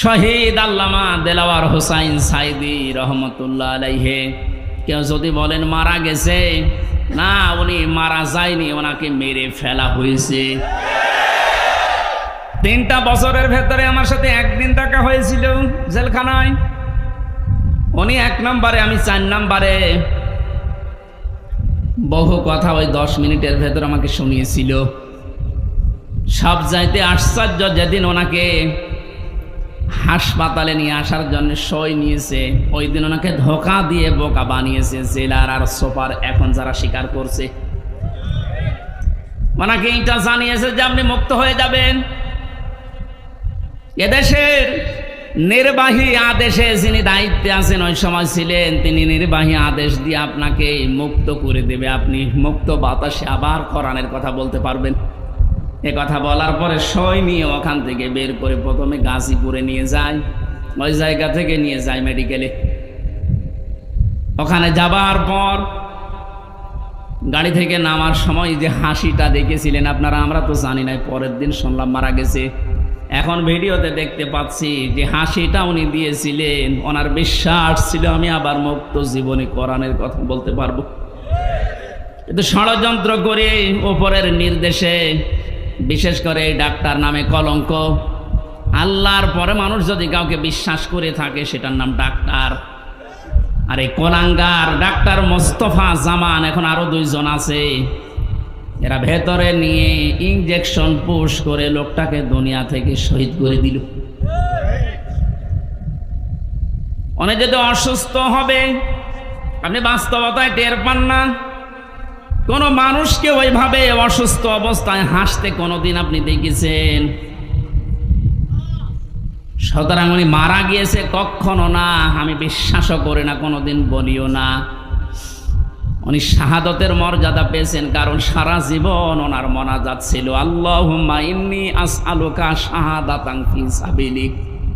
শহীদ আল্লামা দেলাওয়ার হোসাইন সাইদি রহমতুল্লাহ আলাইহে। কেউ যদি বলেন মারা গেছে, না, উনি মারা যায়নি, ওনাকে মেরে ফেলা হয়েছে। 3টা বছরের ভেতরে আমার সাথে একদিন দেখা হয়েছিল জেলখানায়। উনি 1 নম্বরে, আমি 4 নম্বরে। বহু কথা ওই 10 মিনিটের ভেতর আমাকে শুনিয়েছিল। সব চাইতে আশ্চর্য, যেদিন ওনাকে হাসপাতালে নিয়ে আসার জন্য সই নিয়েছে, ওই দিন ওনাকে ধোঁকা দিয়ে বোকা বানিয়েছে জেলার আর সুপার। এখন যারা স্বীকার করছে, ওনাকে এটা জানিয়েছে যে আপনি মুক্ত হয়ে যাবেন। এদেশের নির্বাহী আদেশে যিনি দায়িত্বে আছেন, ওই সময় ছিলেন, তিনি নির্বাহী আদেশ দিয়ে আপনাকে মুক্ত করে দেবে। আপনি মুক্ত বাতাসে আবার কোরআনের কথা বলতে পারবেন। এ কথা বলার পরে সই নিয়ে ওখান থেকে বের করে প্রথমে গাজীপুরে নিয়ে যায়, ওই জায়গা থেকে নিয়ে যায় মেডিকেলে। ওখানে যাবার পর গাড়ি থেকে নামার সময় যে হাসিটা দেখেছিলেন আপনারা, আমরা তো জানি না, পরের দিন শুনলাম মারা গেছে। এখন ভিডিওতে দেখতে পাচ্ছি যে হাসিটা উনি দিয়েছিলেন, ওনার বিশ্বাস ছিল আমি আবার মুক্ত জীবনে কোরআনের কথা বলতে পারবো। কিন্তু ষড়যন্ত্র করে ওপরের নির্দেশে, বিশেষ করে এই ডাক্তার নামে কলঙ্ক। আল্লাহর পরে মানুষ যদি কাউকে বিশ্বাস করে থাকে, সেটার নাম ডাক্তার। আর এই কোলাঙ্গার ডাক্তার মোস্তফা জামান, এখন আরো 2 জন আছে, এরা ভেতরে নিয়ে ইনজেকশন পুশ করে লোকটাকে দুনিয়া থেকে শহীদ করে দিল। অনেক যদি অসুস্থ হবে, আপনি বাস্তবতায় টের পান না। কোন মানুষকে ওইভাবে অসুস্থ অবস্থায় হাসতে কোনোদিন আপনি দেখেছেন? সুতরাং উনি মারা গিয়েছে কখনো না, আমি বিশ্বাসও করি না, কোনোদিন বলিও না। উনি শাহাদতের মর্যাদা পেয়েছেন, কারণ সারা জীবন ওনার মোনাজাত ছিল আল্লাহুম্মা ইন্নী আসআলুকা শাহাদাতান ফি সাবিলিক।